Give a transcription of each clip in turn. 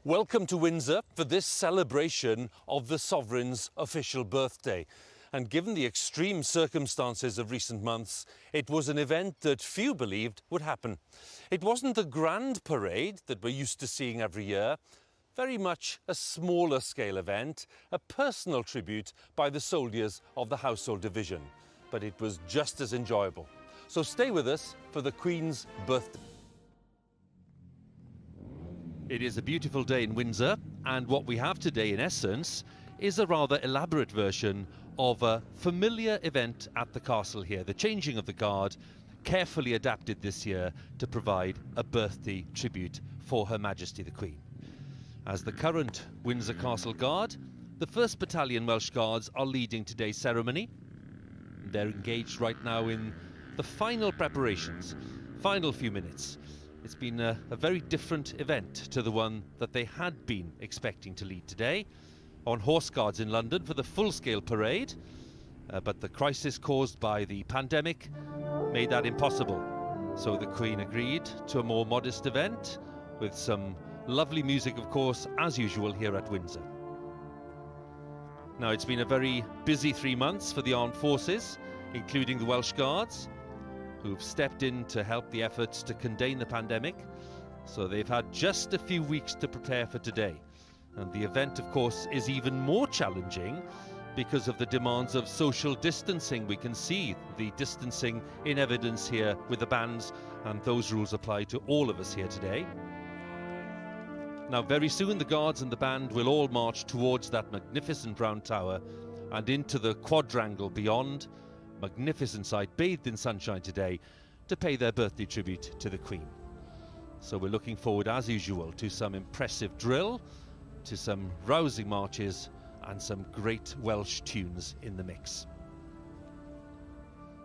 Welcome to Windsor for this celebration of the Sovereign's official birthday. And given the extreme circumstances of recent months, it was an event that few believed would happen. It wasn't the grand parade that we're used to seeing every year, very much a smaller scale event, a personal tribute by the soldiers of the Household Division. But it was just as enjoyable. So stay with us for the Queen's birthday. It is a beautiful day in Windsor, and what we have today, in essence, is a rather elaborate version of a familiar event at the castle here, the changing of the guard, carefully adapted this year to provide a birthday tribute for Her Majesty the Queen. As the current Windsor Castle Guard, the 1st Battalion Welsh Guards are leading today's ceremony. They're engaged right now in the final preparations, final few minutes. It's been a very different event to the one that they had been expecting to lead today on Horse Guards in London for the full-scale parade, but the crisis caused by the pandemic made that impossible. So the Queen agreed to a more modest event with some lovely music, of course, as usual here at Windsor. Now, it's been a very busy 3 months for the armed forces, including the Welsh Guards, who've stepped in to help the efforts to contain the pandemic. So they've had just a few weeks to prepare for today. And the event, of course, is even more challenging because of the demands of social distancing. We can see the distancing in evidence here with the bands, and those rules apply to all of us here today. Now, very soon the Guards and the band will all march towards that magnificent round tower and into the quadrangle beyond. Magnificent sight, bathed in sunshine today, to pay their birthday tribute to the Queen. So we're looking forward, as usual, to some impressive drill, to some rousing marches, and some great Welsh tunes in the mix.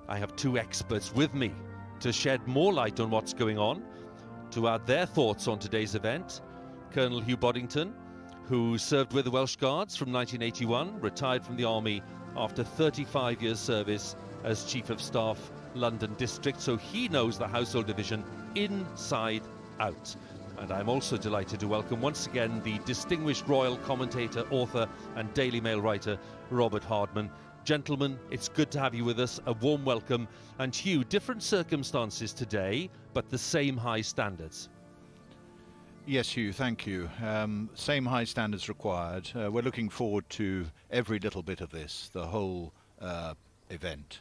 I have 2 experts with me to shed more light on what's going on, to add their thoughts on today's event. Colonel Hugh Boddington, who served with the Welsh Guards from 1981, retired from the Army after 35 years service as Chief of Staff, London District, so he knows the Household Division inside out. And I'm also delighted to welcome once again the distinguished royal commentator, author and Daily Mail writer, Robert Hardman. Gentlemen, it's good to have you with us. A warm welcome. And Hugh, different circumstances today, but the same high standards. Yes, Hugh, thank you. Same high standards required. We're looking forward to every little bit of this, the whole event.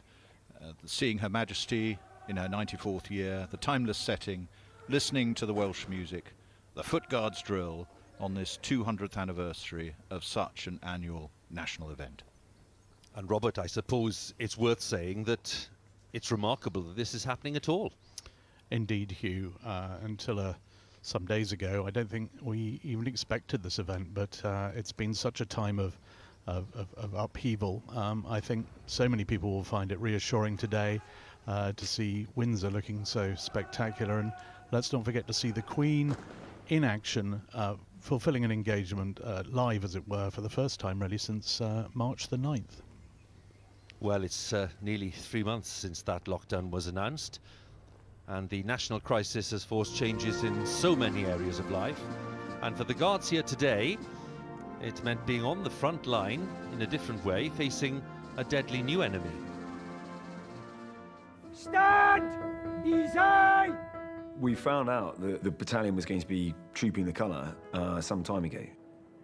Seeing Her Majesty in her 94th year, the timeless setting, listening to the Welsh music, the Foot Guards drill on this 200th anniversary of such an annual national event. And Robert, I suppose it's worth saying that it's remarkable that this is happening at all. Indeed, Hugh. Until some days ago, I don't think we even expected this event, but it's been such a time of upheaval. I think so many people will find it reassuring today to see Windsor looking so spectacular, and let's not forget to see the Queen in action, fulfilling an engagement live, as it were, for the first time really since March the 9th. Well, it's nearly 3 months since that lockdown was announced, and the national crisis has forced changes in so many areas of life. And for the Guards here today, it meant being on the front line in a different way, facing a deadly new enemy. Stand! Easy! We found out that the battalion was going to be trooping the colour some time ago.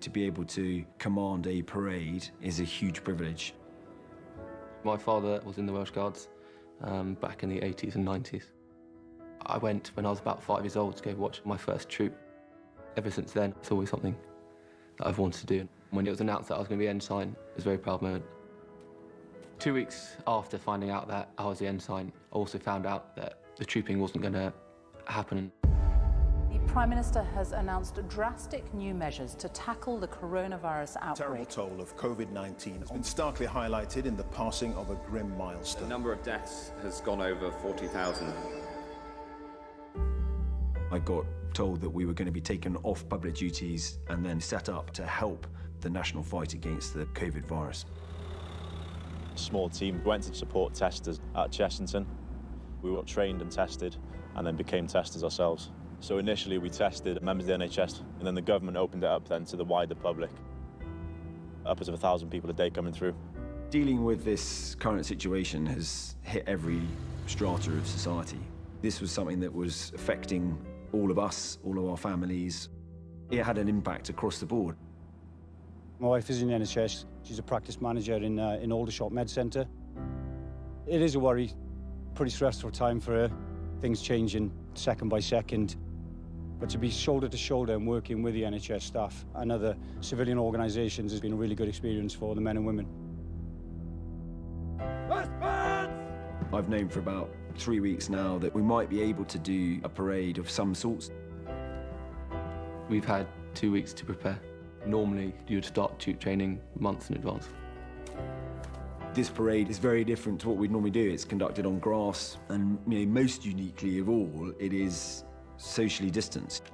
To be able to command a parade is a huge privilege. My father was in the Welsh Guards back in the 80s and 90s. I went when I was about 5 years old to go watch my first troop. Ever since then, it's always something that I've wanted to do. When it was announced that I was going to be ensign, it was a very proud moment. 2 weeks after finding out that I was the ensign, I also found out that the trooping wasn't going to happen. The Prime Minister has announced drastic new measures to tackle the coronavirus outbreak. The terrible toll of COVID-19 has been starkly highlighted in the passing of a grim milestone. The number of deaths has gone over 40,000. I got told that we were going to be taken off public duties and then set up to help the national fight against the COVID virus. A small team went to support testers at Chessington. We were trained and tested and then became testers ourselves. So initially we tested members of the NHS, and then the government opened it up then to the wider public. Upwards of 1,000 people a day coming through. Dealing with this current situation has hit every strata of society. This was something that was affecting all of us, all of our families. It had an impact across the board. My wife is in the NHS. She's a practice manager in Aldershot Med Centre. It is a worry, pretty stressful time for her. Things changing second by second. But to be shoulder to shoulder and working with the NHS staff and other civilian organisations has been a really good experience for the men and women. I've known for about 3 weeks now that we might be able to do a parade of some sorts. We've had 2 weeks to prepare. Normally, you'd start troop training months in advance. This parade is very different to what we'd normally do. It's conducted on grass, and most uniquely of all, it is socially distanced.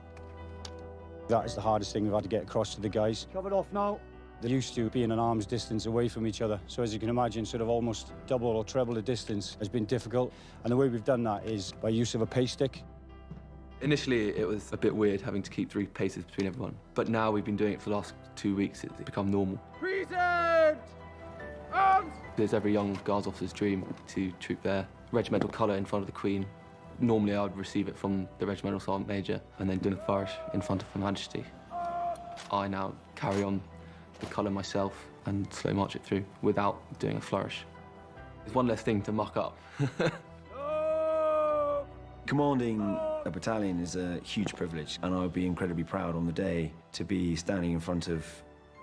That is the hardest thing we've had to get across to the guys. Covered off now. They're used to being an arm's distance away from each other. So as you can imagine, sort of almost double or treble the distance has been difficult. And the way we've done that is by use of a pace stick. Initially, it was a bit weird having to keep 3 paces between everyone. But now we've been doing it for the last 2 weeks. It's become normal. Present! Arms! It's every young Guards officer's dream to troop their regimental colour in front of the Queen. Normally, I would receive it from the Regimental Sergeant Major and then do a flourish in front of Her Majesty. I now carry on the colour myself and slow march it through without doing a flourish. It's one less thing to muck up. Commanding a battalion is a huge privilege, and I would be incredibly proud on the day to be standing in front of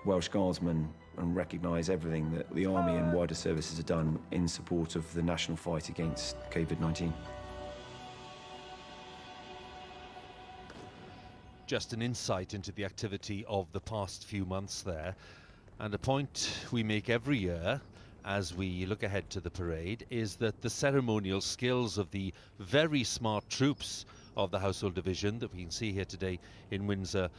Welsh Guardsmen and recognise everything that the Army and wider services have done in support of the national fight against COVID-19. Just an insight into the activity of the past few months there, and a point we make every year as we look ahead to the parade is that the ceremonial skills of the very smart troops of the Household Division that we can see here today in Windsor,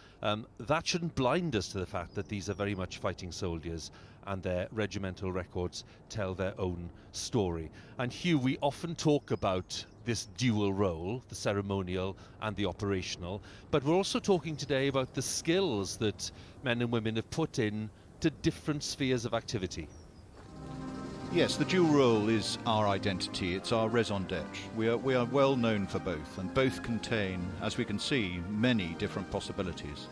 that shouldn't blind us to the fact that these are very much fighting soldiers and their regimental records tell their own story. And Hugh, we often talk about this dual role, the ceremonial and the operational, but we're also talking today about the skills that men and women have put in to different spheres of activity. Yes, the dual role is our identity, it's our raison d'etre. We are well known for both, and both contain, as we can see, many different possibilities.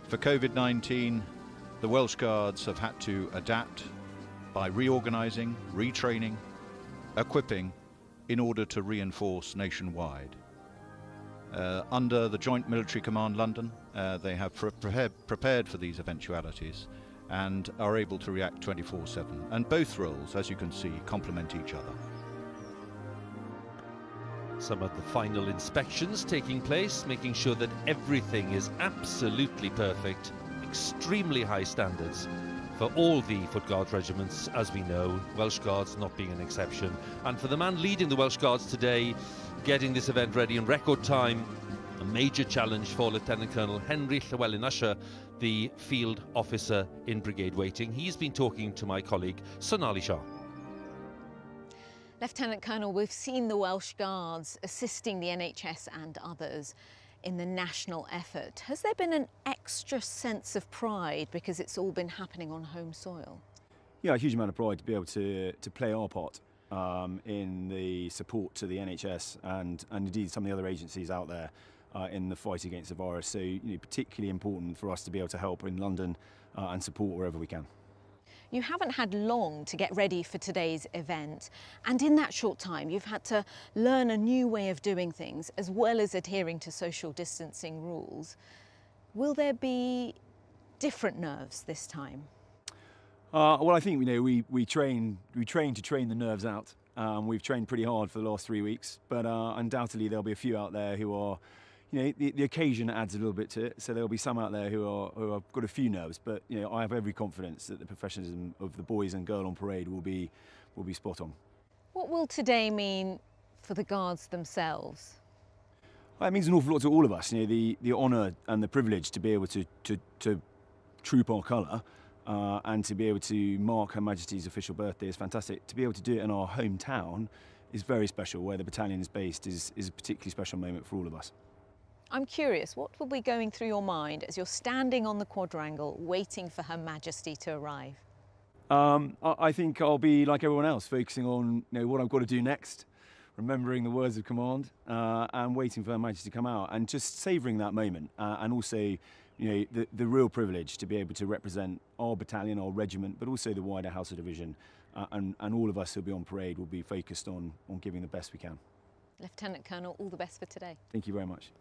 For COVID-19, the Welsh Guards have had to adapt by reorganising, retraining, equipping, in order to reinforce nationwide. Under the Joint Military Command London, they have prepared for these eventualities and are able to react 24/7. And both roles, as you can see, complement each other. Some of the final inspections taking place, making sure that everything is absolutely perfect, extremely high standards for all the Foot Guards regiments, as we know, Welsh Guards not being an exception. And for the man leading the Welsh Guards today, getting this event ready in record time, a major challenge for Lieutenant Colonel Henry Llewellyn Usher, the field officer in brigade waiting. He's been talking to my colleague Sonali Shah. Lieutenant Colonel, we've seen the Welsh Guards assisting the NHS and others in the national effort. Has there been an extra sense of pride because it's all been happening on home soil? Yeah, a huge amount of pride to be able to play our part in the support to the NHS and indeed some of the other agencies out there in the fight against the virus. So, particularly important for us to be able to help in London and support wherever we can. You haven't had long to get ready for today's event, and in that short time you've had to learn a new way of doing things as well as adhering to social distancing rules. Will there be different nerves this time? Well, I think we train to train the nerves out. We've trained pretty hard for the last 3 weeks, but undoubtedly there'll be a few out there who are, the occasion adds a little bit to it. So there'll be some out there who have got a few nerves, but I have every confidence that the professionalism of the boys and girl on parade will be spot on. What will today mean for the Guards themselves? Well, it means an awful lot to all of us. The honour and the privilege to be able to troop our colour. And to be able to mark Her Majesty's official birthday is fantastic. To be able to do it in our hometown is very special. Where the battalion is based is a particularly special moment for all of us. I'm curious, what will be going through your mind as you're standing on the quadrangle waiting for Her Majesty to arrive? I think I'll be like everyone else, focusing on what I've got to do next, remembering the words of command, and waiting for Her Majesty to come out, and just savouring that moment, and also the real privilege to be able to represent our battalion, our regiment, but also the wider Household Division, and all of us who'll be on parade will be focused on giving the best we can. Lieutenant Colonel, all the best for today. Thank you very much.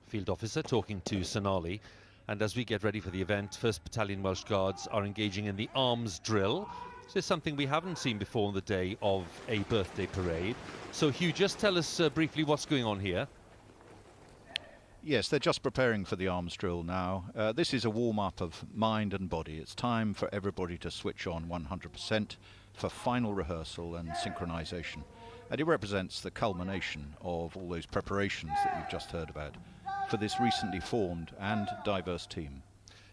Field officer talking to Sonali. And as we get ready for the event, 1st Battalion Welsh Guards are engaging in the arms drill. This is something we haven't seen before on the day of a birthday parade. So Hugh, just tell us briefly what's going on here. Yes, they're just preparing for the arms drill now. This is a warm-up of mind and body. It's time for everybody to switch on 100% for final rehearsal and synchronisation. And it represents the culmination of all those preparations that you've just heard about for this recently formed and diverse team.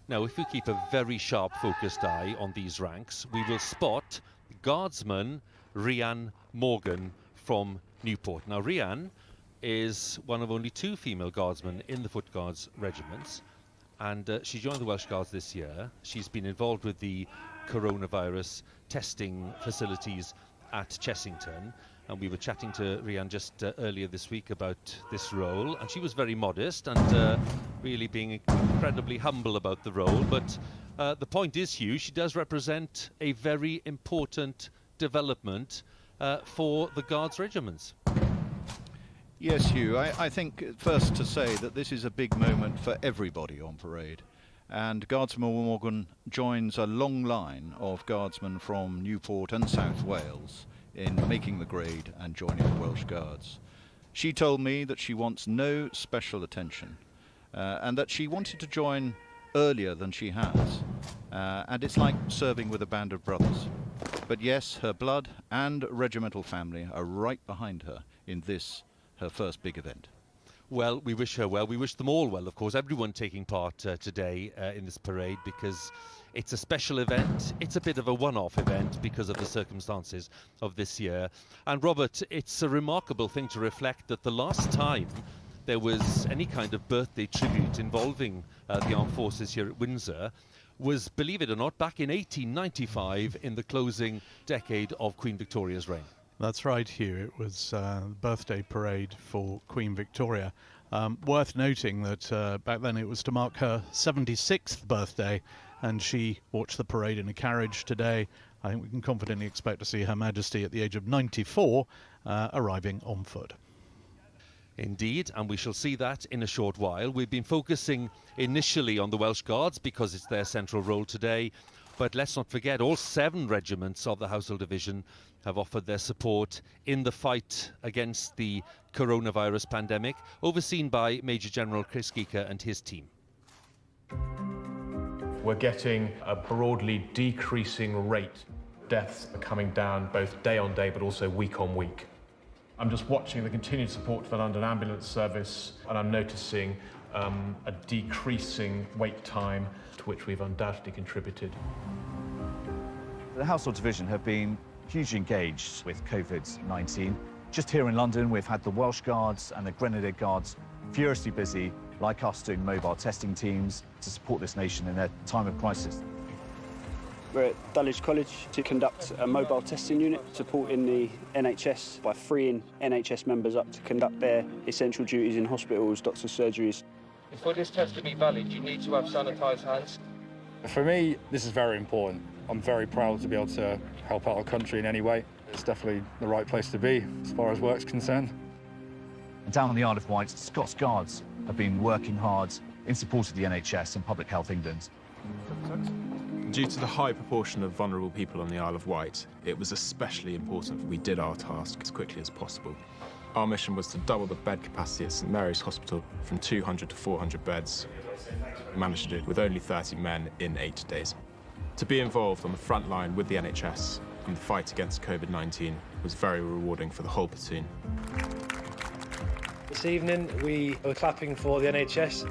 Now, if we keep a very sharp, focused eye on these ranks, we will spot Guardsman Rhian Morgan from Newport. Now, Rhian is one of only 2 female guardsmen in the Foot Guards regiments, and she joined the Welsh Guards this year. She's been involved with the coronavirus testing facilities at Chessington, and we were chatting to Rhian just earlier this week about this role, and she was very modest and really being incredibly humble about the role. But the point is, Hugh, she does represent a very important development for the Guards regiments. Yes, Hugh, I think first to say that this is a big moment for everybody on parade. And Guardsman Morgan joins a long line of guardsmen from Newport and South Wales in making the grade and joining the Welsh Guards. She told me that she wants no special attention and that she wanted to join earlier than she has. And it's like serving with a band of brothers. But yes, her blood and regimental family are right behind her in this, her first big event. Well, we wish her well. We wish them all well, of course, everyone taking part today in this parade, because it's a special event. It's a bit of a one-off event because of the circumstances of this year. And Robert, it's a remarkable thing to reflect that the last time there was any kind of birthday tribute involving the armed forces here at Windsor was, believe it or not, back in 1895 in the closing decade of Queen Victoria's reign. That's right, Hugh. It was the birthday parade for Queen Victoria. Worth noting that back then it was to mark her 76th birthday, and she watched the parade in a carriage. Today, I think we can confidently expect to see Her Majesty at the age of 94 arriving on foot. Indeed, and we shall see that in a short while. We've been focusing initially on the Welsh Guards because it's their central role today. But let's not forget, all 7 regiments of the Household Division have offered their support in the fight against the coronavirus pandemic, overseen by Major General Chris Geeker and his team. We're getting a broadly decreasing rate. Deaths are coming down both day on day, but also week on week. I'm just watching the continued support for the London Ambulance Service, and I'm noticing a decreasing wait time, to which we've undoubtedly contributed. The Household Division have been hugely engaged with COVID-19. Just here in London, we've had the Welsh Guards and the Grenadier Guards furiously busy, like us, doing mobile testing teams to support this nation in their time of crisis. We're at Dulwich College to conduct a mobile testing unit, supporting the NHS by freeing NHS members up to conduct their essential duties in hospitals, doctors' surgeries. For this test to be valid, you need to have sanitised hands. For me, this is very important. I'm very proud to be able to help out our country in any way. It's definitely the right place to be as far as work's concerned. Down on the Isle of Wight, Scots Guards have been working hard in support of the NHS and Public Health England. Due to the high proportion of vulnerable people on the Isle of Wight, it was especially important that we did our task as quickly as possible. Our mission was to double the bed capacity at St Mary's Hospital from 200 to 400 beds. We managed to do it with only 30 men in 8 days. To be involved on the front line with the NHS and the fight against COVID-19 was very rewarding for the whole platoon. This evening we were clapping for the NHS.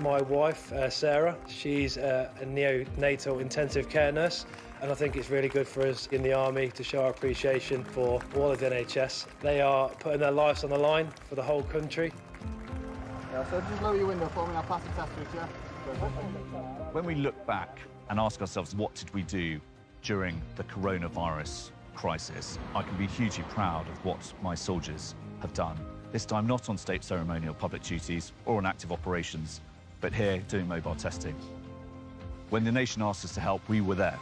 My wife, Sarah, she's a neonatal intensive care nurse, and I think it's really good for us in the Army to show our appreciation for all of the NHS. They are putting their lives on the line for the whole country, Yeah, so just lower your window for me, I'll pass the test switch, yeah? When we look back and ask ourselves what did we do during the coronavirus crisis, I can be hugely proud of what my soldiers have done. This time not on state ceremonial public duties or on active operations, but here doing mobile testing. When the nation asked us to help, we were there.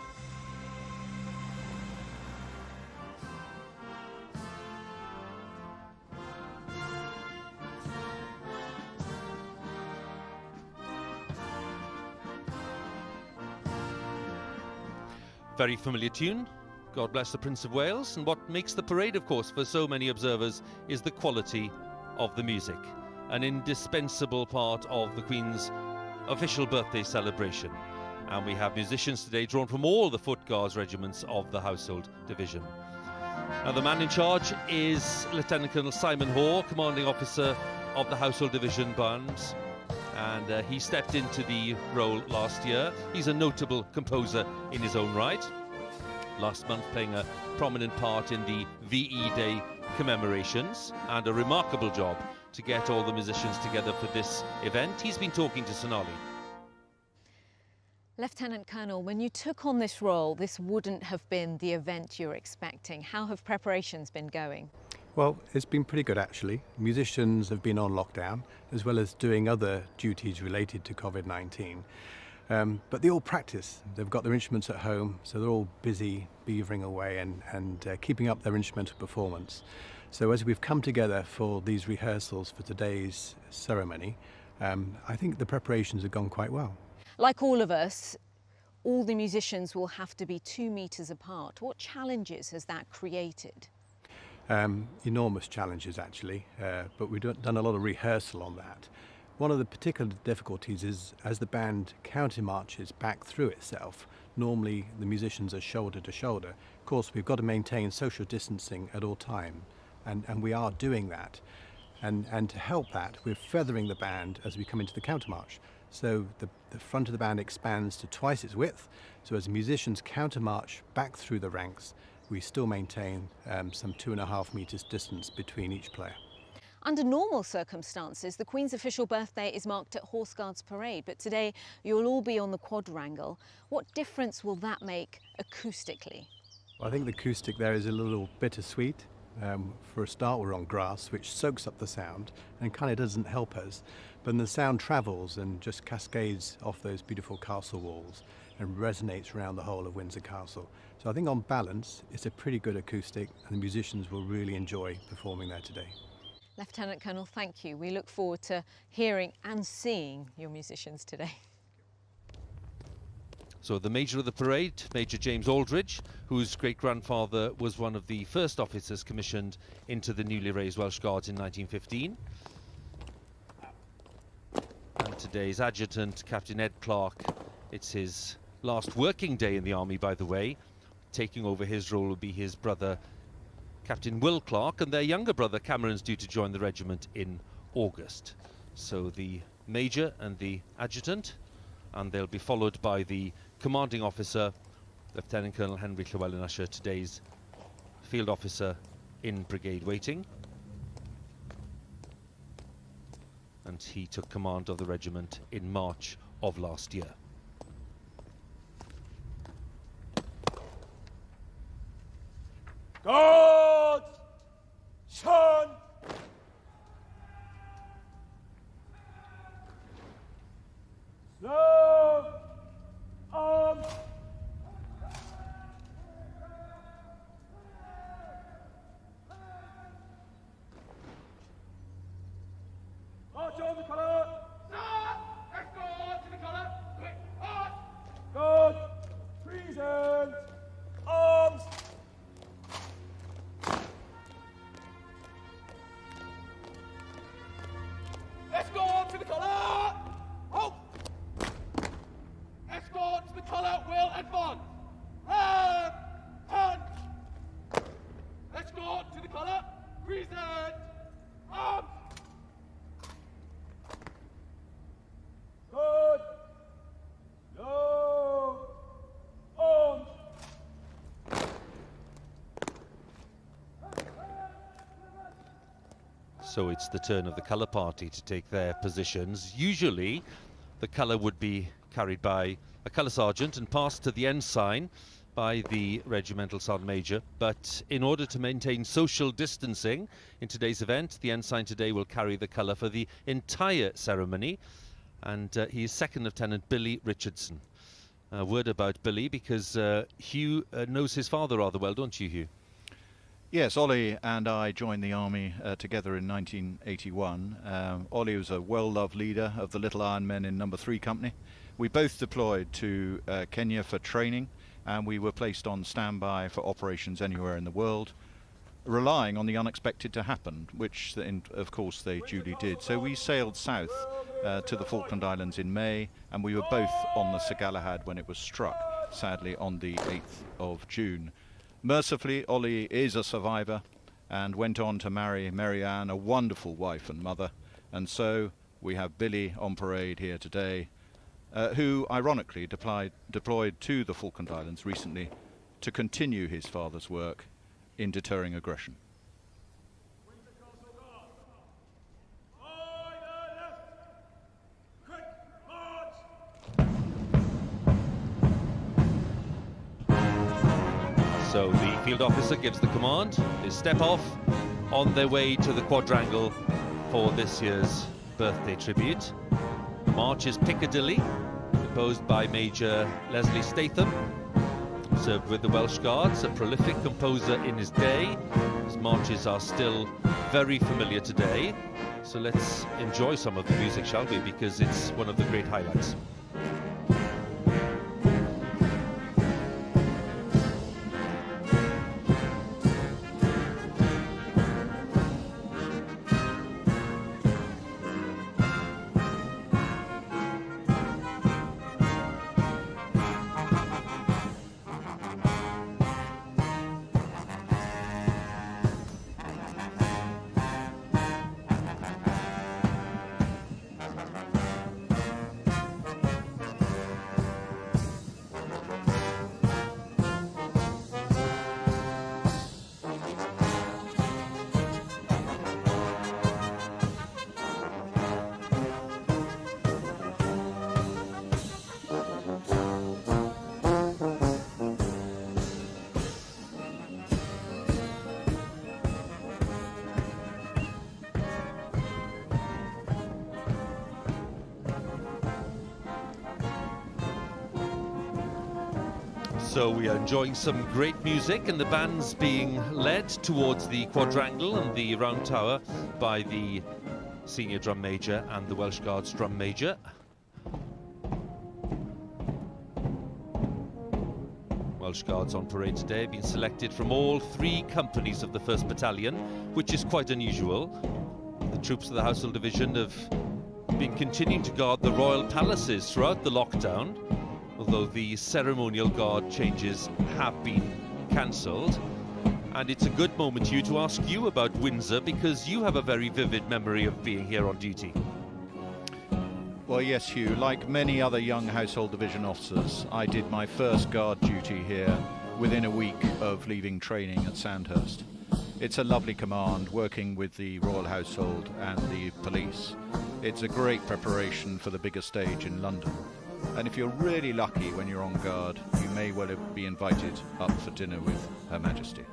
Very familiar tune, God Bless the Prince of Wales, and what makes the parade, of course, for so many observers is the quality of the music, an indispensable part of the Queen's official birthday celebration. And we have musicians today drawn from all the Foot Guards regiments of the Household Division. Now, the man in charge is Lieutenant Colonel Simon Hoare, Commanding Officer of the Household Division Bands. And he stepped into the role last year. He's a notable composer in his own right. Last month playing a prominent part in the VE Day commemorations, and a remarkable job to get all the musicians together for this event. He's been talking to Sonali. Lieutenant Colonel, when you took on this role, this wouldn't have been the event you're expecting. How have preparations been going? Well, it's been pretty good actually. Musicians have been on lockdown as well as doing other duties related to COVID-19. But they all practice. They've got their instruments at home, so they're all busy beavering away and keeping up their instrumental performance. So as we've come together for these rehearsals for today's ceremony, I think the preparations have gone quite well. Like all of us, all the musicians will have to be 2 meters apart. What challenges has that created? Enormous challenges actually, but we've done a lot of rehearsal on that. One of the particular difficulties is as the band counter-marches back through itself, normally the musicians are shoulder to shoulder. Of course, we've got to maintain social distancing at all time, and we are doing that. And to help that, we're feathering the band as we come into the counter-march. So the front of the band expands to twice its width, so as musicians counter-march back through the ranks, we still maintain some 2.5 meters distance between each player. Under normal circumstances, the Queen's official birthday is marked at Horse Guards Parade, but today you'll all be on the quadrangle. What difference will that make acoustically? Well, I think the acoustic there is a little bittersweet. For a start, we're on grass, which soaks up the sound and kind of doesn't help us. But then the sound travels and just cascades off those beautiful castle walls and resonates around the whole of Windsor Castle. So I think on balance, it's a pretty good acoustic, and the musicians will really enjoy performing there today. Lieutenant Colonel, thank you. We look forward to hearing and seeing your musicians today. So the Major of the parade, Major James Aldridge, whose great-grandfather was one of the first officers commissioned into the newly raised Welsh Guards in 1915. And today's adjutant, Captain Ed Clark, it's his last working day in the army, by the way. Taking over his role will be his brother, Captain Will Clark, and their younger brother, Cameron's due to join the regiment in August. So the Major and the adjutant, and they'll be followed by the commanding officer, Lieutenant Colonel Henry Llewellyn Usher, today's field officer in brigade waiting. And he took command of the regiment in March of last year. God, Son, Love, Arms. March on the colour. Sir, let's go on to the colour. Quick, march. God, present, arms. So it's the turn of the colour party to take their positions. Usually the colour would be carried by a colour sergeant and passed to the ensign by the regimental sergeant major, but in order to maintain social distancing in today's event, the ensign today will carry the colour for the entire ceremony, and he is Second Lieutenant Billy Richardson. A word about Billy, because Hugh knows his father rather well, don't you, Hugh? Yes, Ollie and I joined the army together in 1981. Ollie was a well-loved leader of the Little Iron Men in No. 3 Company. We both deployed to Kenya for training, and we were placed on standby for operations anywhere in the world, relying on the unexpected to happen, which of course they duly did. So we sailed south to the Falkland Islands in May, and we were both on the Sir Galahad when it was struck, sadly on the 8th of June. Mercifully, Ollie is a survivor and went on to marry Mary Ann, a wonderful wife and mother, and so we have Billy on parade here today, who ironically deployed to the Falkland Islands recently to continue his father's work in deterring aggression. So the field officer gives the command. They step off on their way to the quadrangle for this year's birthday tribute. The march is Piccadilly, composed by Major Leslie Statham. Served with the Welsh Guards, a prolific composer in his day. His marches are still very familiar today. So let's enjoy some of the music, shall we? Because it's one of the great highlights. So we are enjoying some great music, and the band's being led towards the quadrangle and the round tower by the senior drum major and the Welsh Guards drum major. Welsh Guards on parade today have been selected from all 3 companies of the 1st Battalion, which is quite unusual. The troops of the Household Division have been continuing to guard the royal palaces throughout the lockdown, although the ceremonial guard changes have been cancelled. And it's a good moment, Hugh, to ask you about Windsor, because you have a very vivid memory of being here on duty. Well, yes, Hugh, like many other young Household Division officers, I did my first guard duty here within a week of leaving training at Sandhurst. It's a lovely command, working with the Royal Household and the police. It's a great preparation for the bigger stage in London. And if you're really lucky when you're on guard, you may well be invited up for dinner with Her Majesty.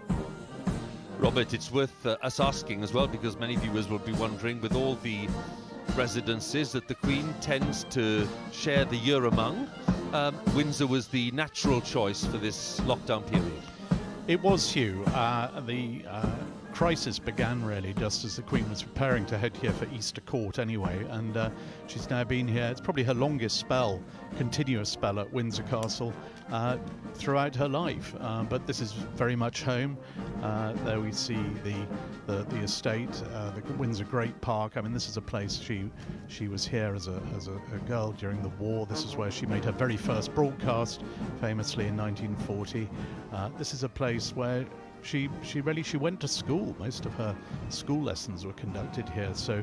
Robert, it's worth us asking as well, because many viewers will be wondering, with all the residences that the Queen tends to share the year among, Windsor was the natural choice for this lockdown period. It was, Hugh. The crisis began really just as the Queen was preparing to head here for Easter Court anyway, and she's now been here. It's probably her longest spell, continuous spell at Windsor Castle throughout her life, but this is very much home. There we see the estate, the Windsor Great Park. I mean, this is a place she was here as a girl during the war. This is where she made her very first broadcast, famously in 1940. This is a place where she went to school. Most of her school lessons were conducted here, so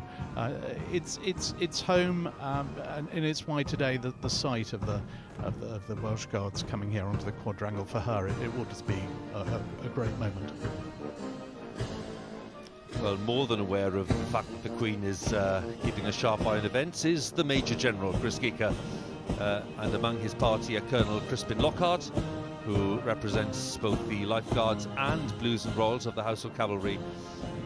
it's home, and it's why today the sight of the Welsh Guards coming here onto the quadrangle for her, it will just be a great moment. well, more than aware of the fact that the Queen is keeping a sharp eye on events is the Major General, Chris Geeker. And among his party are Colonel Crispin Lockhart, who represents both the Lifeguards and Blues and Royals of the Household Cavalry.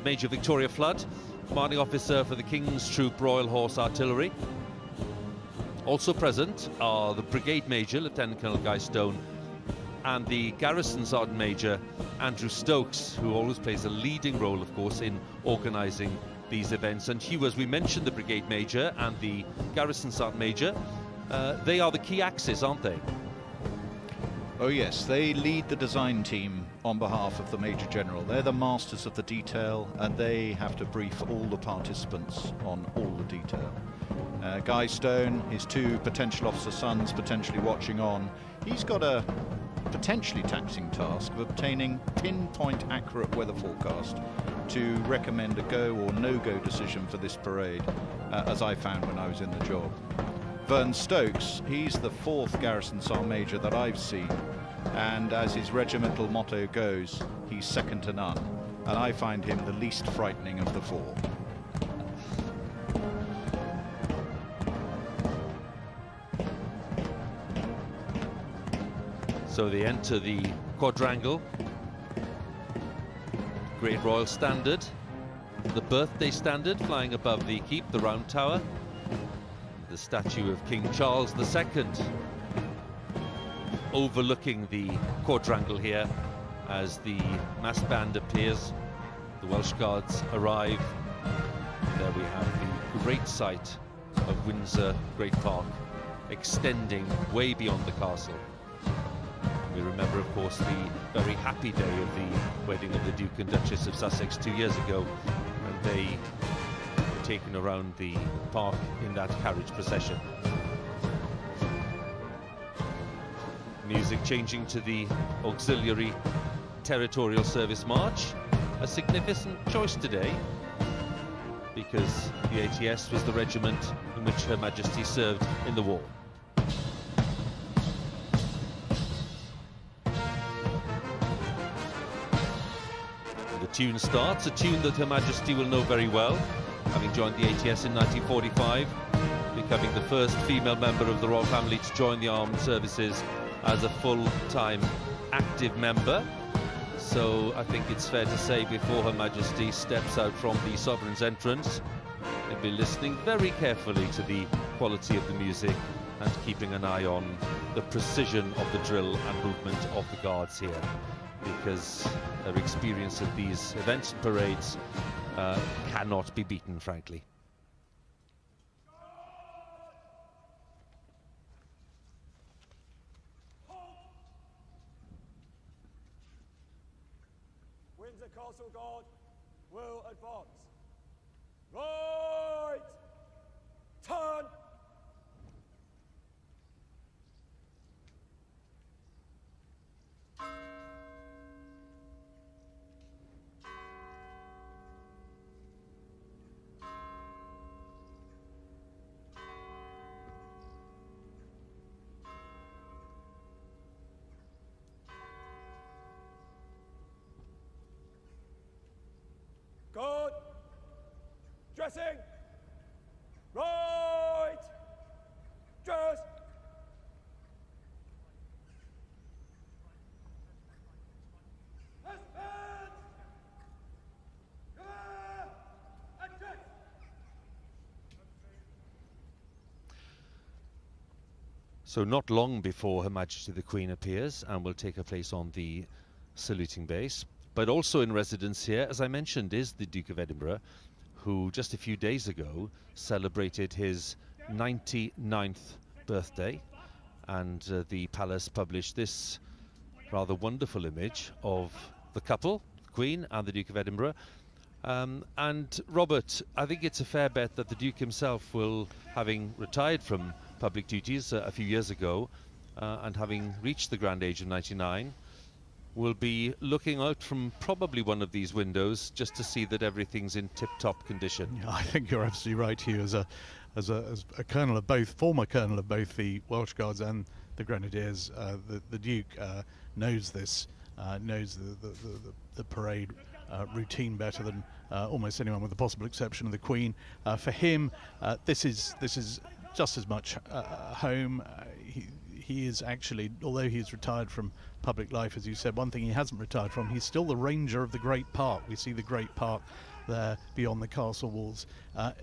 Major Victoria Flood, commanding officer for the King's Troop Royal Horse Artillery. Also present are the Brigade Major, Lieutenant Colonel Guy Stone, and the Garrison Sergeant Major, Andrew Stokes, who always plays a leading role, of course, in organising these events. And Hugh, as we mentioned, the Brigade Major and the Garrison Sergeant Major, they are the key axis, aren't they? Oh yes, they lead the design team on behalf of the Major General. They're the masters of the detail, and they have to brief all the participants on all the detail. Guy Stone, his two potential officer sons potentially watching on, he's got a potentially taxing task of obtaining pinpoint accurate weather forecast to recommend a go or no-go decision for this parade, as I found when I was in the job. Vern Stokes, he's the 4th Garrison Sergeant Major that I've seen, and as his regimental motto goes, he's second to none, and I find him the least frightening of the 4. So they enter the quadrangle, Great Royal Standard, the Birthday Standard flying above the keep, the Round Tower, the statue of King Charles II overlooking the quadrangle here as the mass band appears, the Welsh Guards arrive. There we have the great sight of Windsor Great Park extending way beyond the castle. We remember, of course, the very happy day of the wedding of the Duke and Duchess of Sussex 2 years ago, when they were taken around the park in that carriage procession. Music changing to the Auxiliary Territorial Service March, a significant choice today, because the ATS was the regiment in which Her Majesty served in the war. Tune starts, a tune that Her Majesty will know very well, having joined the ATS in 1945, becoming the first female member of the royal family to join the armed services as a full-time active member. So I think it's fair to say, before Her Majesty steps out from the Sovereign's entrance, they'll be listening very carefully to the quality of the music and keeping an eye on the precision of the drill and movement of the guards here, because their experience at these events and parades cannot be beaten, frankly. Windsor Castle Guard will advance. Right! Turn! Good. Dressing. Right. Dress. So not long before Her Majesty the Queen appears and will take her place on the saluting base. But also in residence here, as I mentioned, is the Duke of Edinburgh, who just a few days ago celebrated his 99th birthday. And the palace published this rather wonderful image of the couple, the Queen and the Duke of Edinburgh. And Robert, I think it's a fair bet that the Duke himself will, having retired from public duties a few years ago and having reached the grand age of 99, will be looking out from probably one of these windows just to see that everything's in tip-top condition. Yeah, I think you're absolutely right, Hugh. As a colonel of both, former colonel of both the Welsh Guards and the Grenadiers, the Duke knows this, knows the parade routine better than almost anyone, with the possible exception of the Queen. For him, this is just as much home. He is actually, although he's retired from public life, as you said, one thing he hasn't retired from, he's still the ranger of the Great Park. We see the Great Park there beyond the castle walls.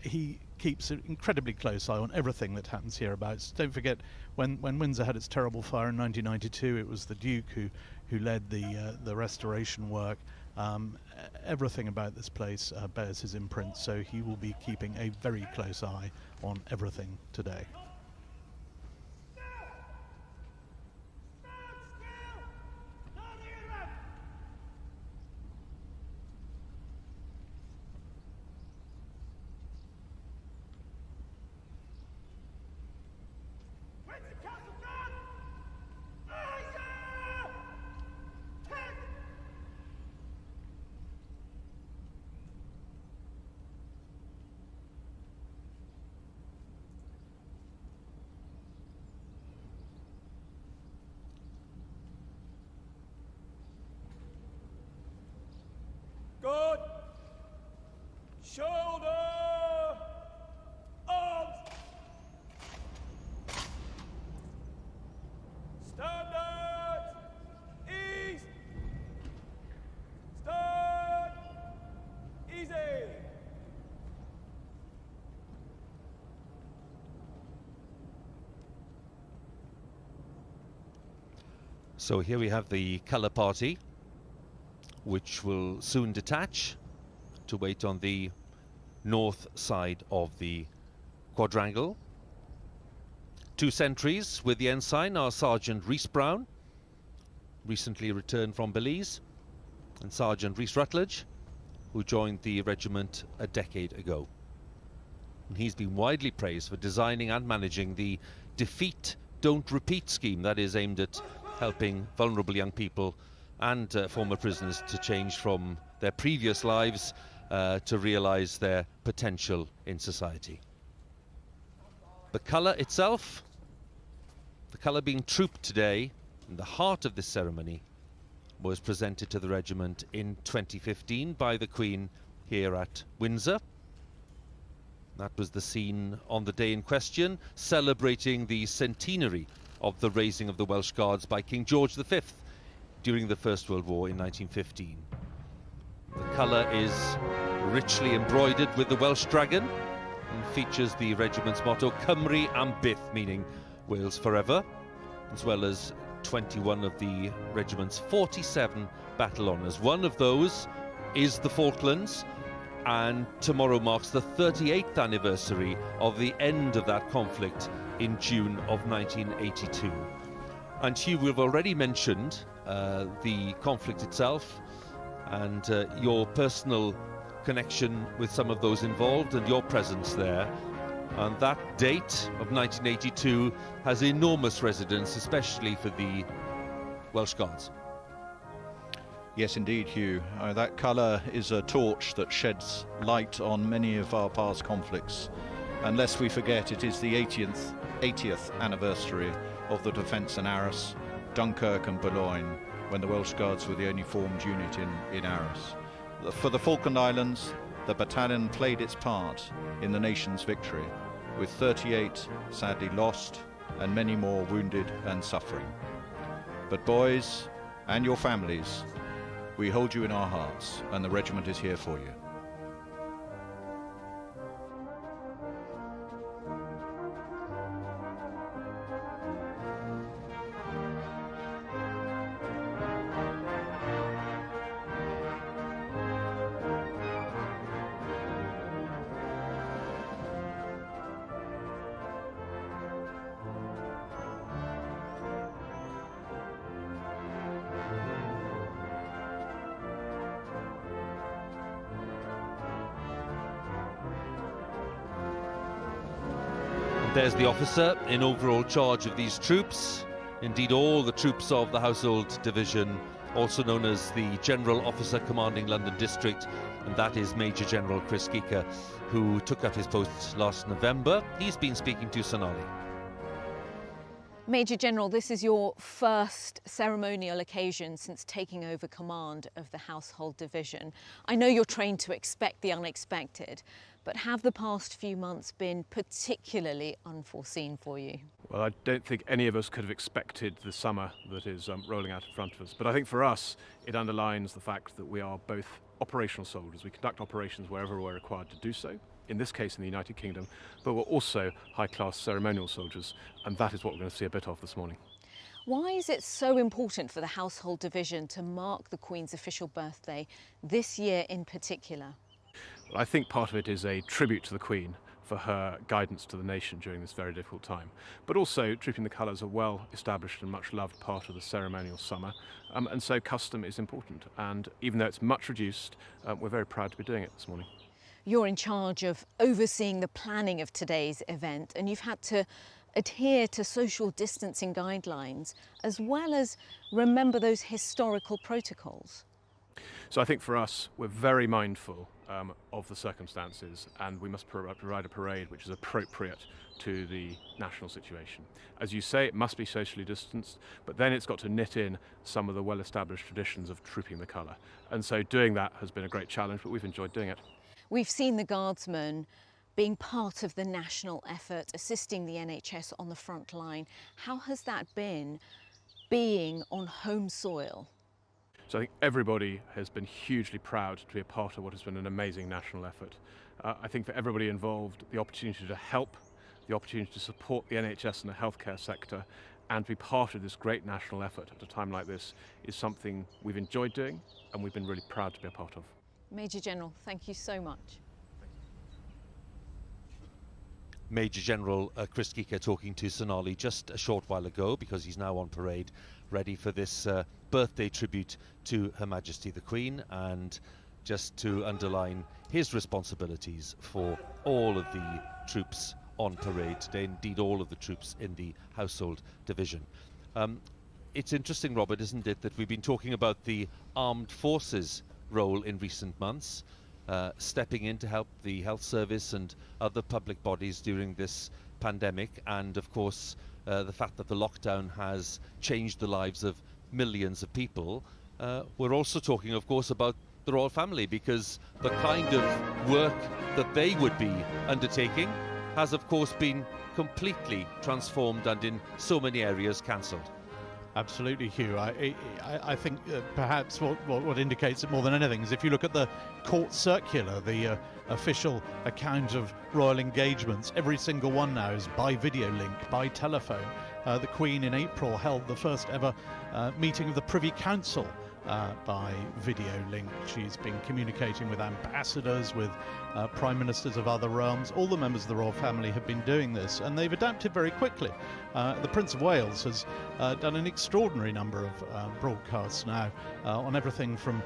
He keeps an incredibly close eye on everything that happens hereabouts. Don't forget, when Windsor had its terrible fire in 1992, it was the Duke who led the restoration work. Everything about this place bears his imprint, so he will be keeping a very close eye on everything today. Good. Shoulder. Arms. Standard. Ease. Stand. Easy. So here we have the colour party, which will soon detach to wait on the north side of the quadrangle. Two sentries with the ensign are Sergeant Rhys Brown, recently returned from Belize, and Sergeant Rhys Rutledge, who joined the regiment a decade ago. And he's been widely praised for designing and managing the Defeat Don't Repeat scheme that is aimed at helping vulnerable young people and former prisoners to change from their previous lives to realise their potential in society. The colour itself, the colour being trooped today in the heart of this ceremony, was presented to the regiment in 2015 by the Queen here at Windsor. That was the scene on the day in question, celebrating the centenary of the raising of the Welsh Guards by King George V during the First World War in 1915. The colour is richly embroidered with the Welsh dragon and features the regiment's motto, Cymru am byth, meaning Wales forever, as well as 21 of the regiment's 47 battle honours. One of those is the Falklands, and tomorrow marks the 38th anniversary of the end of that conflict in June of 1982. And Hugh, we've already mentioned the conflict itself and your personal connection with some of those involved and your presence there. And that date of 1982 has enormous resonance, especially for the Welsh Guards. Yes, indeed, Hugh. That colour is a torch that sheds light on many of our past conflicts. And lest we forget, it is the 80th anniversary of the defence in Arras, Dunkirk and Boulogne, when the Welsh Guards were the only formed unit in Arras. For the Falkland Islands, the battalion played its part in the nation's victory, with 38 sadly lost and many more wounded and suffering. But boys and your families, we hold you in our hearts, and the regiment is here for you. There's the officer in overall charge of these troops, indeed all the troops of the Household Division, also known as the General Officer Commanding London District, and that is Major General Chris Geeker, who took up his post last November. He's been speaking to Sonali. Major General, this is your first ceremonial occasion since taking over command of the Household Division. I know you're trained to expect the unexpected, but have the past few months been particularly unforeseen for you? Well, I don't think any of us could have expected the summer that is rolling out in front of us. But I think for us, it underlines the fact that we are both operational soldiers. We conduct operations wherever we're required to do so, in this case in the United Kingdom, but we're also high-class ceremonial soldiers, and that is what we're going to see a bit of this morning. Why is it so important for the Household Division to mark the Queen's official birthday this year in particular? Well, I think part of it is a tribute to the Queen for her guidance to the nation during this very difficult time. But also, Trooping the Colours are well established and much loved part of the ceremonial summer, and so custom is important. And even though it's much reduced, we're very proud to be doing it this morning. You're in charge of overseeing the planning of today's event, and you've had to adhere to social distancing guidelines as well as remember those historical protocols. So I think for us, we're very mindful of the circumstances, and we must provide a parade which is appropriate to the national situation. As you say, it must be socially distanced, but then it's got to knit in some of the well-established traditions of trooping the colour. And so doing that has been a great challenge, but we've enjoyed doing it. We've seen the Guardsmen being part of the national effort, assisting the NHS on the front line. How has that been, being on home soil? So I think everybody has been hugely proud to be a part of what has been an amazing national effort. I think for everybody involved, the opportunity to help, the opportunity to support the NHS and the healthcare sector, and be part of this great national effort at a time like this is something we've enjoyed doing and we've been really proud to be a part of. Major General, thank you so much. Major General Chris Kika talking to Sonali just a short while ago, because he's now on parade, ready for this birthday tribute to Her Majesty the Queen, and just to underline his responsibilities for all of the troops on parade today, indeed all of the troops in the Household Division. It's interesting, Robert, isn't it, that we've been talking about the armed forces role in recent months, stepping in to help the health service and other public bodies during this pandemic, and of course the fact that the lockdown has changed the lives of millions of people. We're also talking, of course, about the royal family, because the kind of work that they would be undertaking has of course been completely transformed and in so many areas cancelled. Absolutely, Hugh. I think perhaps what indicates it more than anything is if you look at the court circular, the official account of royal engagements, every single one now is by video link, by telephone. The Queen in April held the first ever meeting of the Privy Council by video link. She's been communicating with ambassadors, with prime ministers of other realms. All the members of the royal family have been doing this, and they've adapted very quickly. The Prince of Wales has done an extraordinary number of broadcasts now on everything from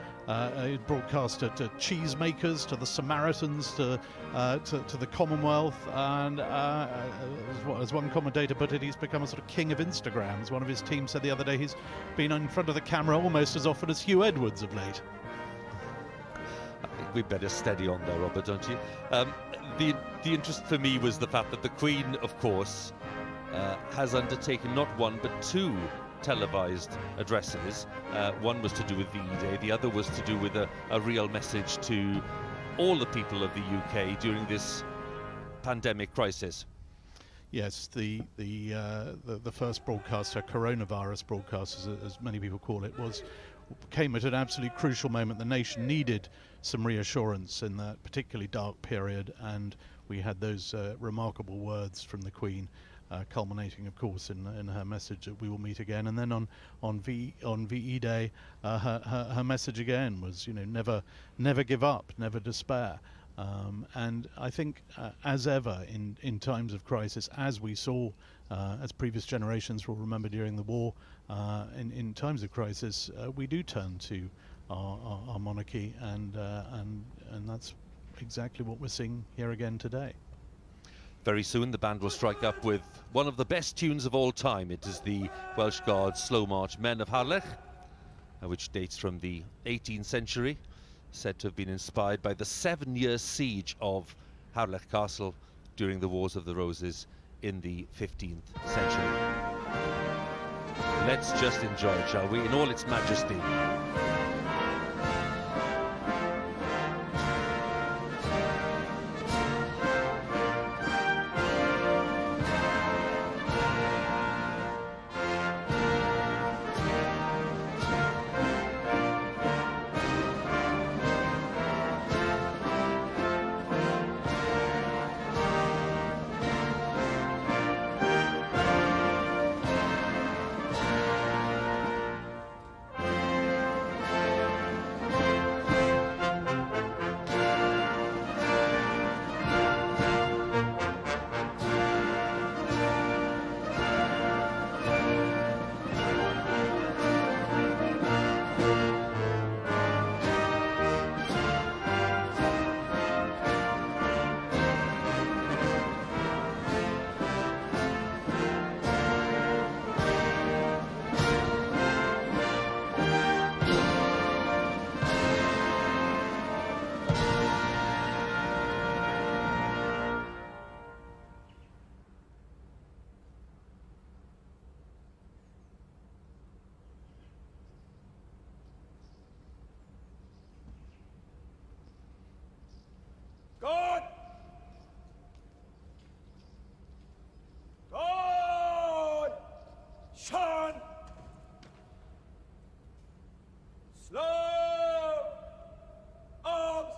broadcaster to cheesemakers, to the Samaritans, to the Commonwealth, and as one commentator put it, he's become a sort of king of Instagram. As one of his team said the other day, he's been in front of the camera almost as often as Hugh Edwards of late. I think we'd better steady on there, Robert, don't you? The interest for me was the fact that the Queen, of course, has undertaken not one but two televised addresses. One was to do with VE Day, the other was to do with a real message to all the people of the UK during this pandemic crisis. Yes, the first broadcast, her coronavirus broadcast, as many people call it, came at an absolutely crucial moment. The nation needed some reassurance in that particularly dark period, and we had those remarkable words from the Queen, culminating, of course, in her message that we will meet again. And then on VE Day, her message again was, never give up, never despair. And I think, as ever in times of crisis, as we saw, as previous generations will remember during the war, in times of crisis, we do turn to our monarchy, and that's exactly what we're seeing here again today. Very soon the band will strike up with one of the best tunes of all time. It is the Welsh Guards' slow march Men of Harlech, which dates from the 18th century, said to have been inspired by the 7-year siege of Harlech Castle during the Wars of the Roses in the 15th century. Let's just enjoy it, shall we, in all its majesty. God! God! Sean! Slow! Arms!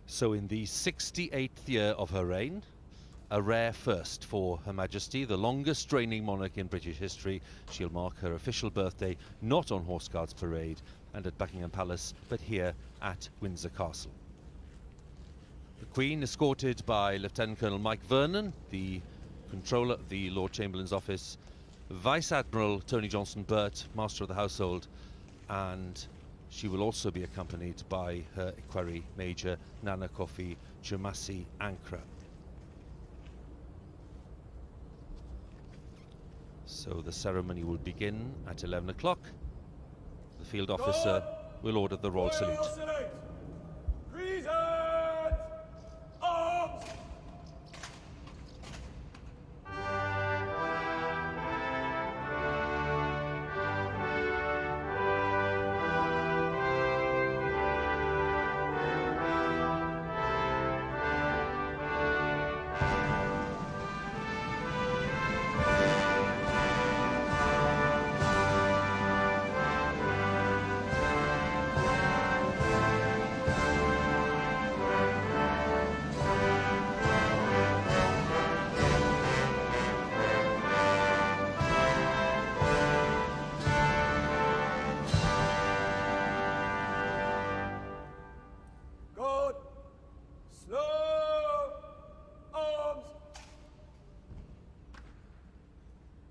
So in the 68th year of her reign, a rare first for Her Majesty, the longest reigning monarch in British history. She'll mark her official birthday not on Horse Guards Parade and at Buckingham Palace, but here at Windsor Castle. The Queen, escorted by Lieutenant Colonel Mike Vernon, the Controller of the Lord Chamberlain's office, Vice Admiral Tony Johnson-Burt, Master of the Household, and she will also be accompanied by her Equerry Major Nana Kofi Chumasi Ankra. So the ceremony will begin at 11 o'clock. The field officer will order the royal salute. Present! Arms!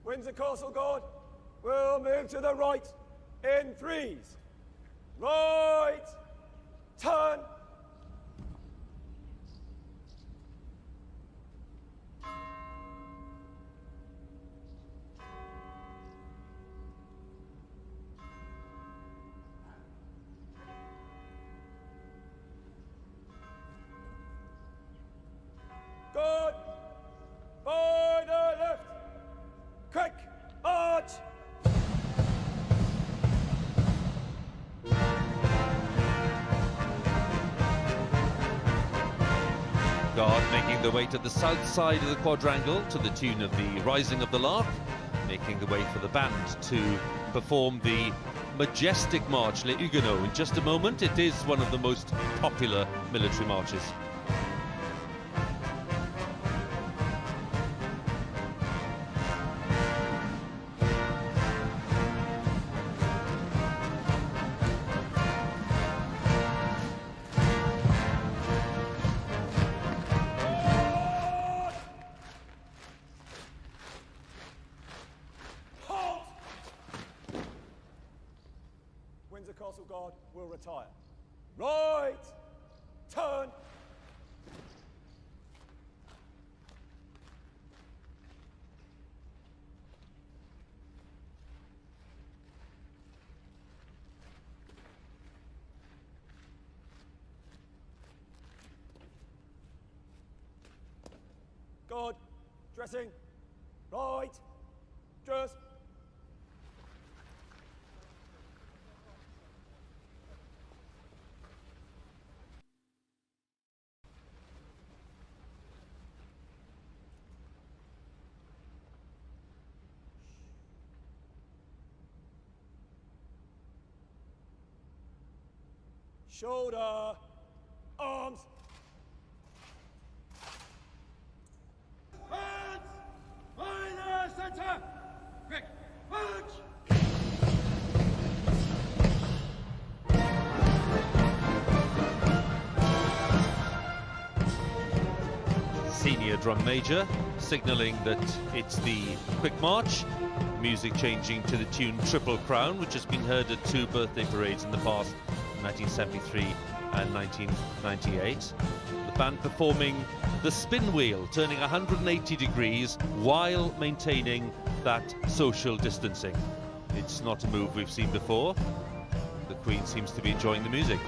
Windsor Castle Guard will move to the right in threes. Right, turn. Good. By the left. Quick, march! Guard making their way to the south side of the quadrangle to the tune of the Rising of the Lark, making the way for the band to perform the majestic march Les Huguenots. In just a moment, it is one of the most popular military marches. Windsor Castle Guard will retire. Right, turn. Good. Dressing. Right. Dress. Shoulder. Arms. Hands. Minor center. Quick. Punch. Senior drum major signalling that it's the quick march. Music changing to the tune Triple Crown, which has been heard at 2 birthday parades in the past, 1973 and 1998. The band performing the spin wheel, turning 180 degrees while maintaining that social distancing. It's not a move we've seen before. The Queen seems to be enjoying the music.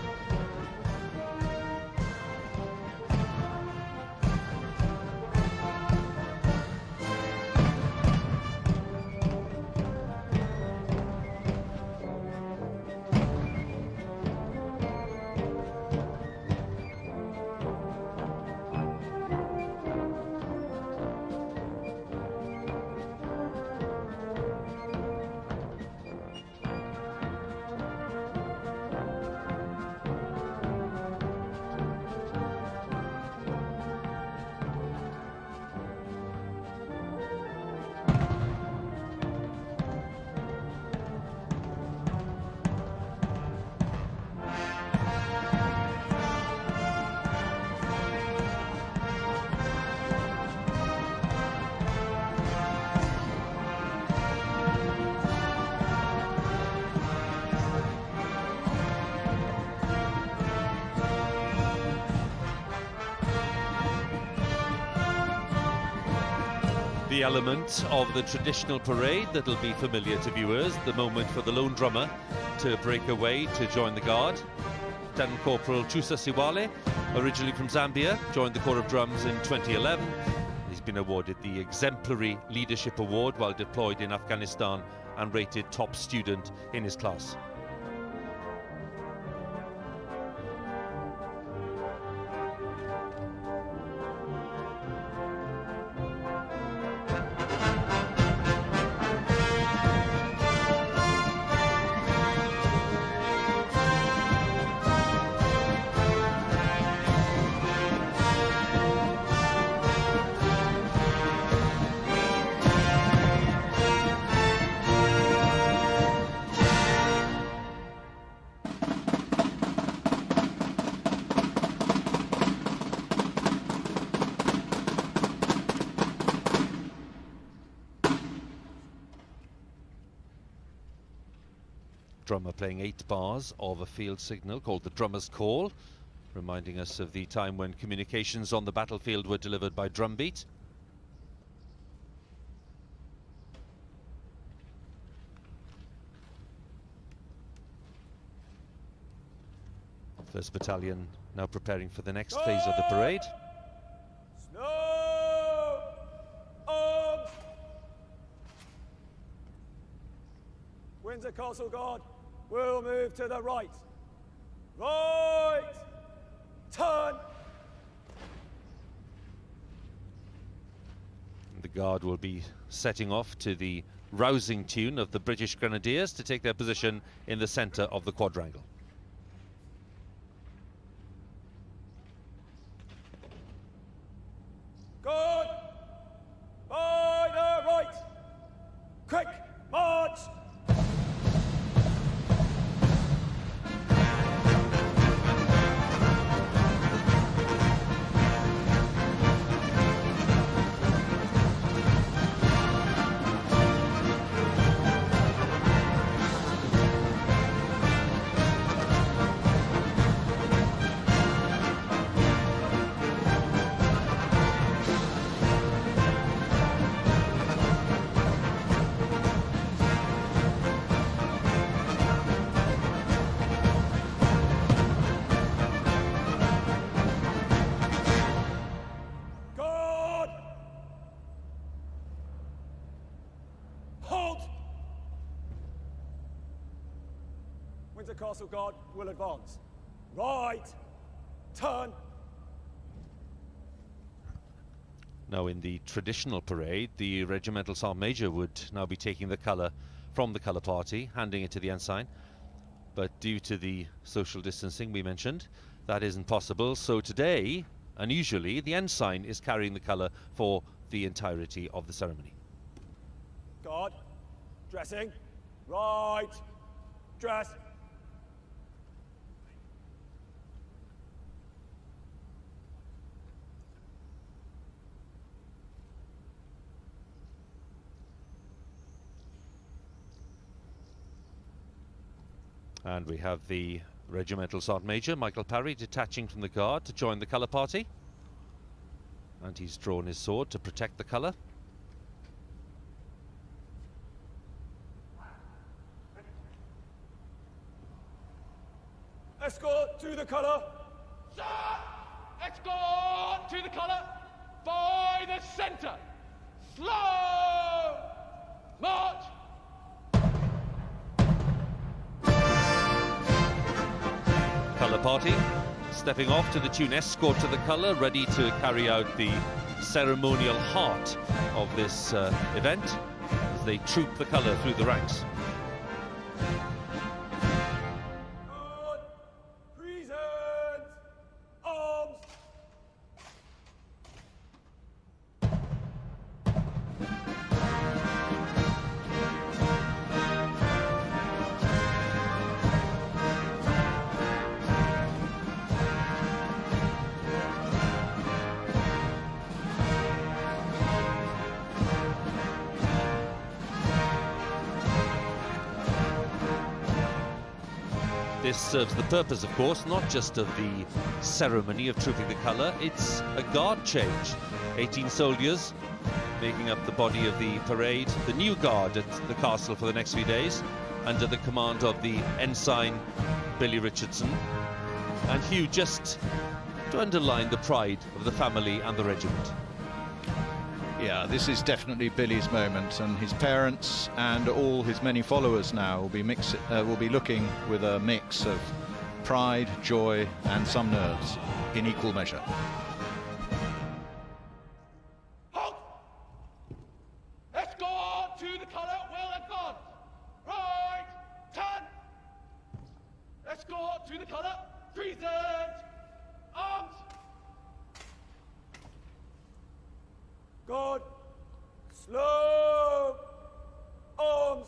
The element of the traditional parade that'll be familiar to viewers, the moment for the lone drummer to break away to join the guard. Lieutenant Corporal Chusa Siwale, originally from Zambia, joined the Corps of Drums in 2011. He's been awarded the Exemplary Leadership Award while deployed in Afghanistan and rated top student in his class. Drummer playing 8 bars of a field signal called the drummer's call, reminding us of the time when communications on the battlefield were delivered by drumbeat. First Battalion now preparing for the next phase of the parade. Snow. Arms. Windsor Castle Guard will move to the right. Right. Turn. The guard will be setting off to the rousing tune of the British Grenadiers to take their position in the centre of the quadrangle. Good. By the right. Quick march. Castle Guard will advance. Right, turn. Now, in the traditional parade, the Regimental Sergeant Major would now be taking the colour from the colour party, handing it to the ensign. But due to the social distancing we mentioned, that isn't possible. So today, unusually, the ensign is carrying the colour for the entirety of the ceremony. Guard, dressing. Right, dress. And we have the Regimental Sergeant Major, Michael Parry, detaching from the guard to join the colour party. And he's drawn his sword to protect the colour. Escort to the colour. Sir! Escort to the colour by the centre. Slow march. Colour party stepping off to the tune Escort to the Colour, ready to carry out the ceremonial heart of this event as they troop the colour through the ranks. Present arms. This serves the purpose, of course, not just of the ceremony of trooping the colour, it's a guard change. 18 soldiers making up the body of the parade, the new guard at the castle for the next few days, under the command of the ensign Billy Richardson. And Hugh, just to underline the pride of the family and the regiment. Yeah, this is definitely Billy's moment, and his parents and all his many followers now will be looking with a mix of pride, joy, and some nerves in equal measure. Halt! Escort to the colour will advance. Right, turn. Escort to the colour. Present arms. Guard, slow arms.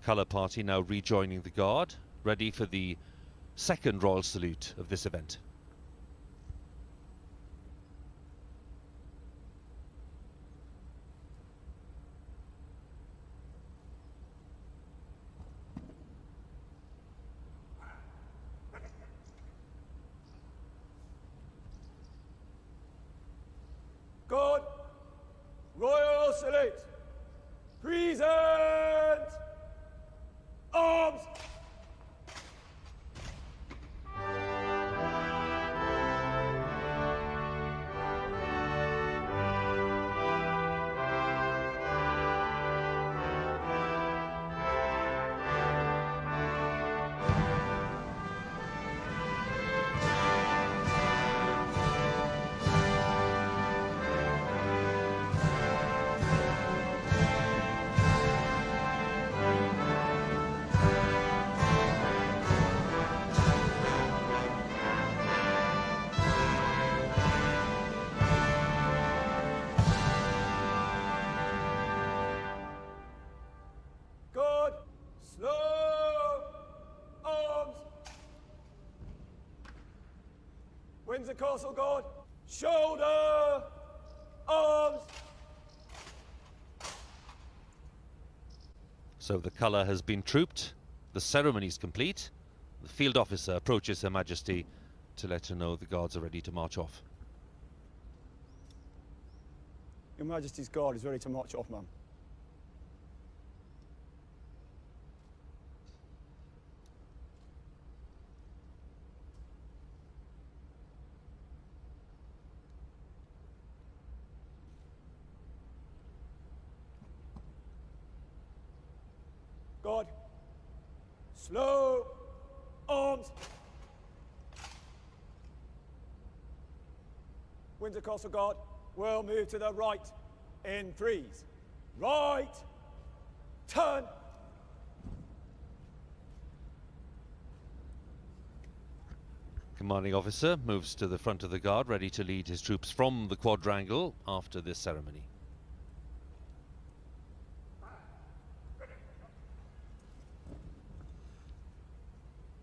Colour party now rejoining the guard, ready for the second royal salute of this event. Guard, royal salute. Present arms. Guard, slow arms. Windsor Castle Guard, shoulder arms. So the colour has been trooped, the ceremony is complete. The field officer approaches Her Majesty to let her know the guards are ready to march off. Your Majesty's Guard is ready to march off, ma'am. Slow. Arms. Windsor Castle Guard will move to the right in threes. Right. Turn. Commanding officer moves to the front of the guard, ready to lead his troops from the quadrangle after this ceremony.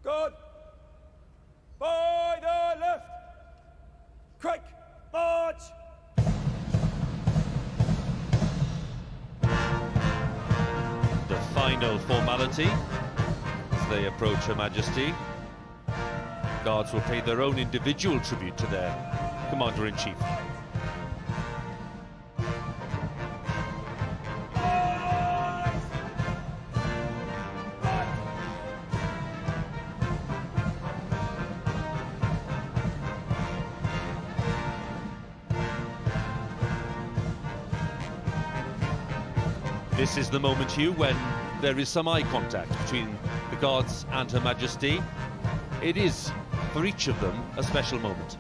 Good. By the left. Quick. March. The final formality as they approach Her Majesty. Guards will pay their own individual tribute to their Commander-in-Chief. This is the moment, Hugh, when there is some eye contact between the Guards and Her Majesty. It is, for each of them, a special moment.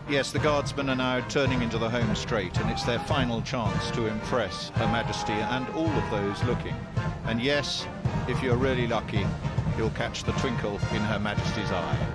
Yes, the Guardsmen are now turning into the home straight, and it's their final chance to impress Her Majesty and all of those looking. And yes, if you're really lucky, you'll catch the twinkle in Her Majesty's eye.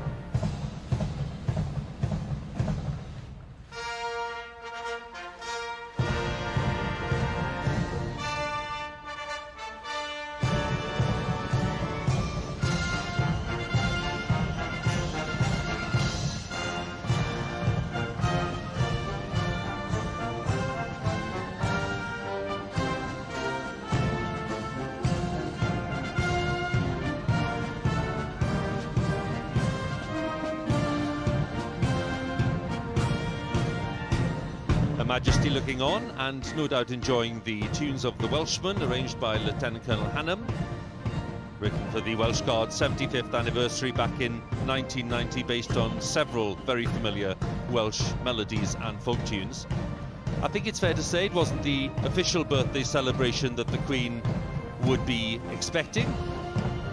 Majesty looking on and no doubt enjoying the tunes of the Welshman, arranged by Lieutenant Colonel Hannam, written for the Welsh Guards' 75th anniversary back in 1990, based on several very familiar Welsh melodies and folk tunes. I think it's fair to say it wasn't the official birthday celebration that the Queen would be expecting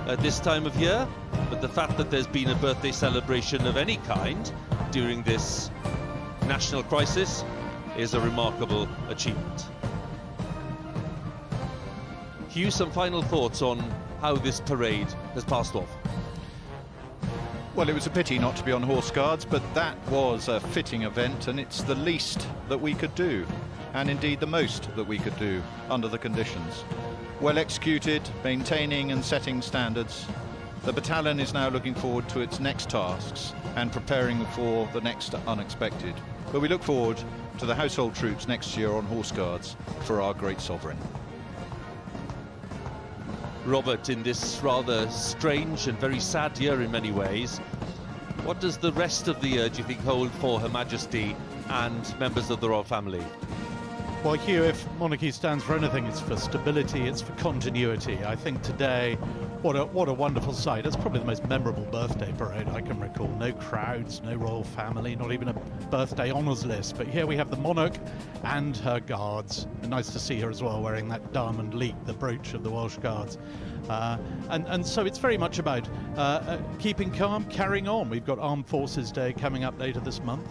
at this time of year, but the fact that there's been a birthday celebration of any kind during this national crisis is a remarkable achievement. Hugh, some final thoughts on how this parade has passed off? Well, it was a pity not to be on Horse Guards, but that was a fitting event, and it's the least that we could do, and indeed the most that we could do under the conditions. Well executed, maintaining and setting standards. The battalion is now looking forward to its next tasks and preparing for the next unexpected. But we look forward to the household troops next year on Horse Guards for our great sovereign. Robert, in this rather strange and very sad year in many ways, what does the rest of the year, do you think, hold for Her Majesty and members of the royal family? Well, Hugh, if monarchy stands for anything, it's for stability, it's for continuity. I think today, what a wonderful sight. It's probably the most memorable birthday parade I can recall. No crowds, no royal family, not even a birthday honours list. But here we have the monarch and her guards. And nice to see her as well, wearing that diamond leek, the brooch of the Welsh Guards. And so it's very much about keeping calm, carrying on. We've got Armed Forces Day coming up later this month,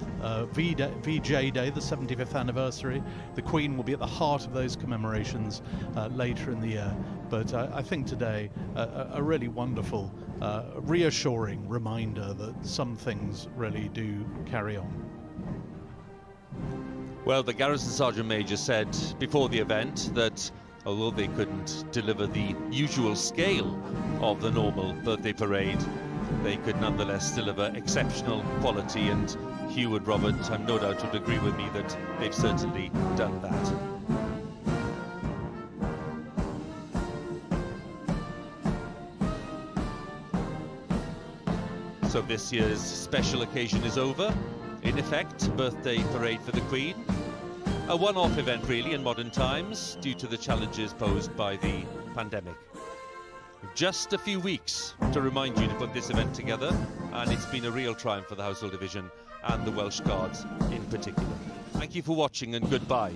VJ Day, the 75th anniversary. The Queen will be at the heart of those commemorations later in the year. But I think today a really wonderful, reassuring reminder that some things really do carry on. Well, the Garrison Sergeant Major said before the event that although they couldn't deliver the usual scale of the normal birthday parade, they could nonetheless deliver exceptional quality, and Hugh and Robert, I'm no doubt, would agree with me that they've certainly done that. So this year's special occasion is over. In effect, birthday parade for the Queen. A one-off event really in modern times due to the challenges posed by the pandemic. Just a few weeks to remind you to put this event together, and it's been a real triumph for the Household Division and the Welsh Guards in particular. Thank you for watching and goodbye.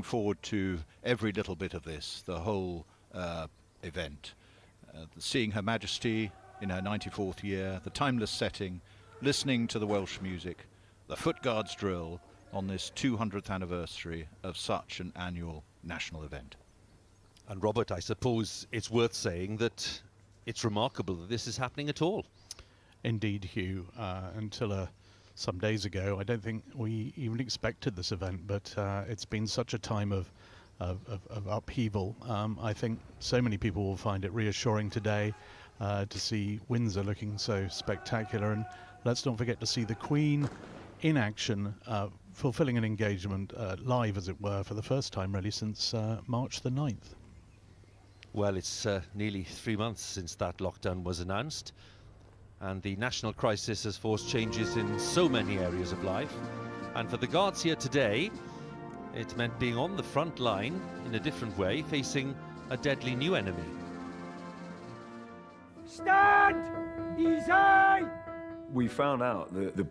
looking forward to every little bit of this, the whole event. Seeing Her Majesty in her 94th year, the timeless setting, listening to the Welsh music, the Foot Guards drill on this 200th anniversary of such an annual national event. And Robert, I suppose it's worth saying that it's remarkable that this is happening at all. Indeed, Hugh. Until some days ago, I don't think we even expected this event, but it's been such a time of upheaval. I think so many people will find it reassuring today to see Windsor looking so spectacular, and let's not forget to see the Queen in action, fulfilling an engagement live, as it were, for the first time really since March the 9th. Well, it's nearly 3 months since that lockdown was announced, and the national crisis has forced changes in so many areas of life. And for the Guards here today, it meant being on the front line in a different way, facing a deadly new enemy. Stand! Easy! We found out that the